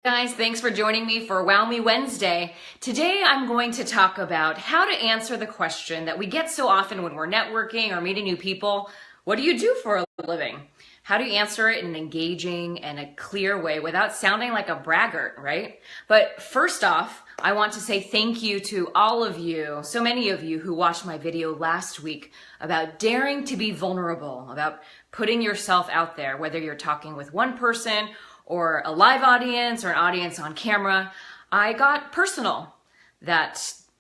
Guys, thanks for joining me for Wow Me Wednesday. Today I'm going to talk about how to answer the question that we get so often when we're networking or meeting new people. What do you do for a living? How do you answer it in an engaging and a clear way without sounding like a braggart, right? But first off, I want to say thank you to all of you, so many of you who watched my video last week about daring to be vulnerable, about putting yourself out there, whether you're talking with one person or a live audience or an audience on camera. I got personal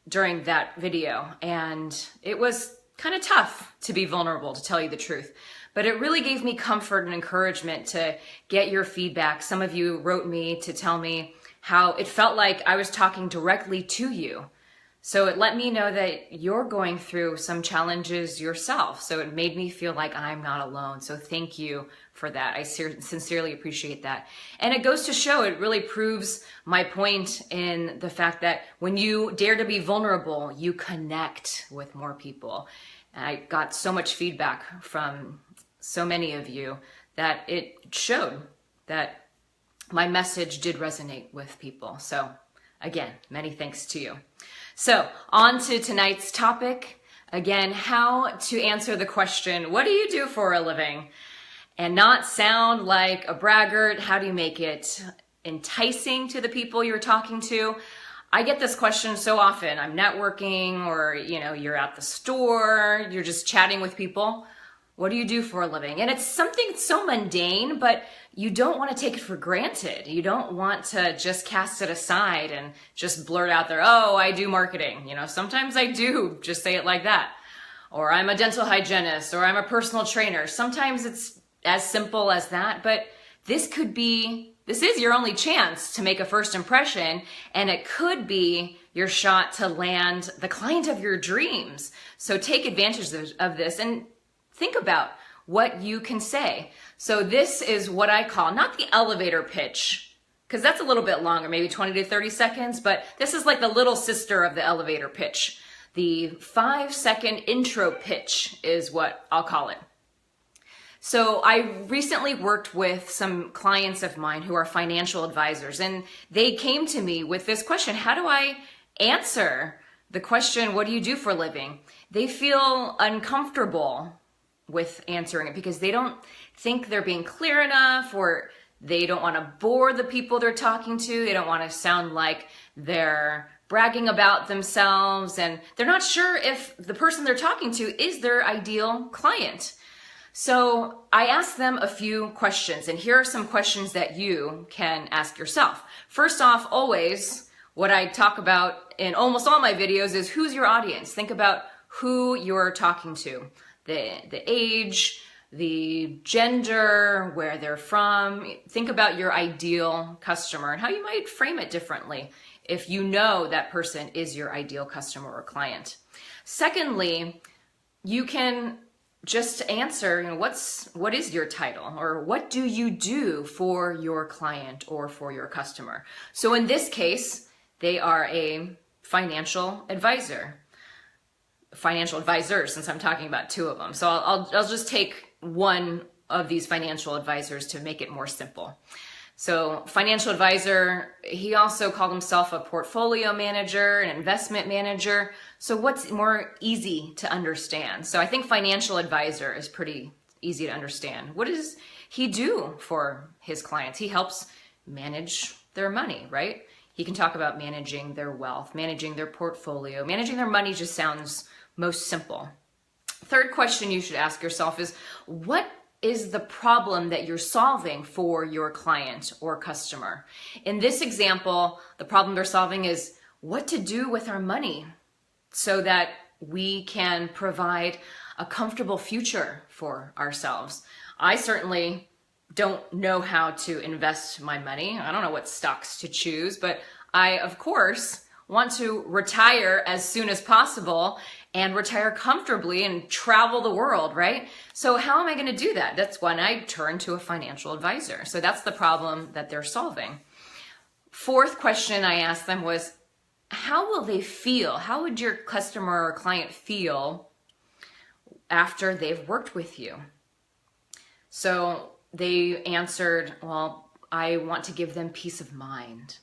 during that video, and it was kind of tough to be vulnerable, to tell you the truth. But it really gave me comfort and encouragement to get your feedback. Some of you wrote me to tell me how it felt like I was talking directly to you. So it let me know that you're going through some challenges yourself. So it made me feel like I'm not alone. So thank you for that. I sincerely appreciate that. And it goes to show, it really proves my point in the fact that when you dare to be vulnerable, you connect with more people. And I got so much feedback from so many of you that it showed that my message did resonate with people. So again, many thanks to you. So on to tonight's topic. Again, how to answer the question, what do you do for a living? And not sound like a braggart. How do you make it enticing to the people you're talking to? I get this question so often. I'm networking, or you're at the store, you're just chatting with people. What do you do for a living? And it's something so mundane, but you don't want to take it for granted. You don't want to just cast it aside and just blurt out there, oh, I do marketing. Sometimes I do just say it like that. Or I'm a dental hygienist, or I'm a personal trainer. Sometimes it's as simple as that, but this is your only chance to make a first impression, and it could be your shot to land the client of your dreams. So take advantage of this and think about what you can say. So this is what I call, not the elevator pitch, because that's a little bit longer, maybe 20 to 30 seconds, but this is like the little sister of the elevator pitch. The 5-second intro pitch is what I'll call it. So I recently worked with some clients of mine who are financial advisors, and they came to me with this question: how do I answer the question, what do you do for a living? They feel uncomfortable with answering it because they don't think they're being clear enough, or they don't want to bore the people they're talking to. They don't want to sound like they're bragging about themselves, and they're not sure if the person they're talking to is their ideal client. So I asked them a few questions, and here are some questions that you can ask yourself. First off, always, what I talk about in almost all my videos is, who's your audience? Think about who you're talking to. The age, the gender, where they're from. Think about your ideal customer and how you might frame it differently if you know that person is your ideal customer or client. Secondly, you can just answer, what is your title, or what do you do for your client or for your customer? So in this case, they are a financial advisor. Financial advisors, since I'm talking about two of them. So I'll just take one of these financial advisors to make it more simple. So financial advisor, he also called himself a portfolio manager, an investment manager. So what's more easy to understand? So I think financial advisor is pretty easy to understand. What does he do for his clients? He helps manage their money, right? He can talk about managing their wealth, managing their portfolio. Managing their money just sounds most simple. Third question you should ask yourself is, what is the problem that you're solving for your client or customer? In this example, the problem they're solving is what to do with our money so that we can provide a comfortable future for ourselves. I certainly don't know how to invest my money. I don't know what stocks to choose, but I, of course, want to retire as soon as possible and retire comfortably and travel the world, right? So how am I going to do that? That's when I turn to a financial advisor. So that's the problem that they're solving. Fourth question I asked them was, how will they feel? How would your customer or client feel after they've worked with you? So they answered, well, I want to give them peace of mind.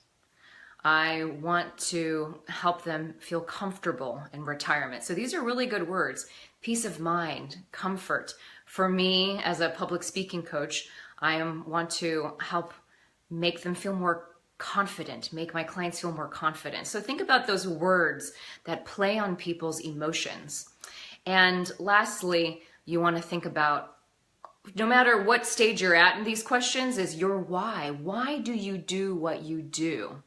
I want to help them feel comfortable in retirement. So these are really good words. Peace of mind, comfort. For me, as a public speaking coach, I want to help make them feel more confident, make my clients feel more confident. So think about those words that play on people's emotions. And lastly, you want to think about, no matter what stage you're at in these questions, is your why. Why do you do what you do?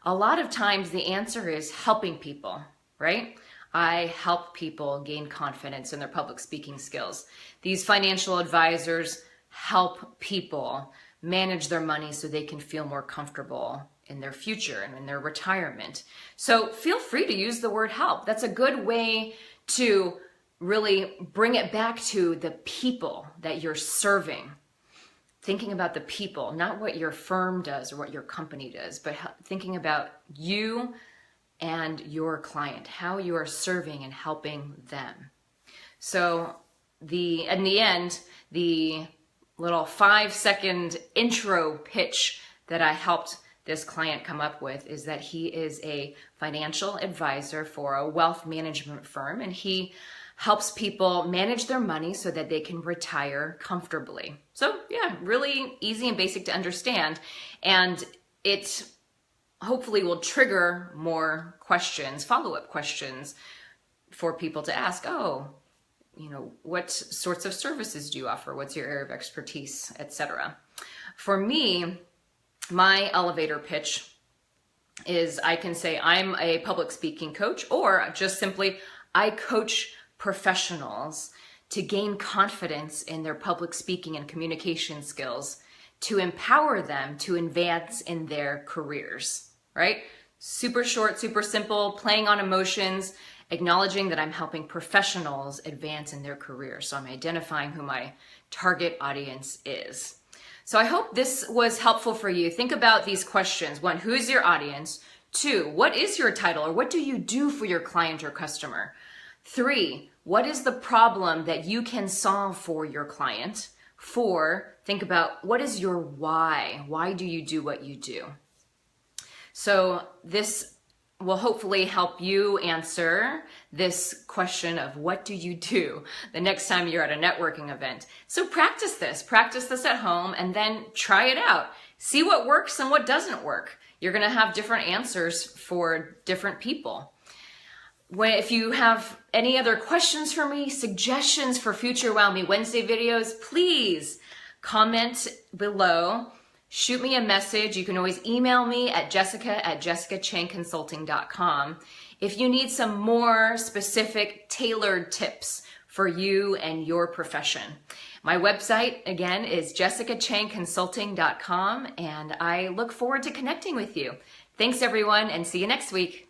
A lot of times the answer is helping people, right? I help people gain confidence in their public speaking skills. These financial advisors help people manage their money so they can feel more comfortable in their future and in their retirement. So feel free to use the word help. That's a good way to really bring it back to the people that you're serving. Thinking about the people, not what your firm does or what your company does, but thinking about you and your client, how you are serving and helping them. So in the end, the little 5-second intro pitch that I helped this client come up with is that he is a financial advisor for a wealth management firm, and he helps people manage their money so that they can retire comfortably. So yeah, really easy and basic to understand. And it hopefully will trigger more questions, follow-up questions for people to ask, what sorts of services do you offer? What's your area of expertise, etc. For me, my elevator pitch is I can say I'm a public speaking coach, or just simply I coach professionals to gain confidence in their public speaking and communication skills to empower them to advance in their careers, right? Super short, super simple, playing on emotions, acknowledging that I'm helping professionals advance in their career. So I'm identifying who my target audience is. So I hope this was helpful for you. Think about these questions. 1, who is your audience? 2, what is your title, or what do you do for your client or customer? 3, what is the problem that you can solve for your client? 4, think about what is your why? Why do you do what you do? So this will hopefully help you answer this question of what do you do the next time you're at a networking event. So practice this at home, and then try it out. See what works and what doesn't work. You're going to have different answers for different people. If you have any other questions for me, suggestions for future Wow Me Wednesday videos, please comment below. Shoot me a message. You can always email me at jessica@jessicachangconsulting.com if you need some more specific tailored tips for you and your profession. My website, again, is jessicachangconsulting.com, and I look forward to connecting with you. Thanks, everyone, and see you next week.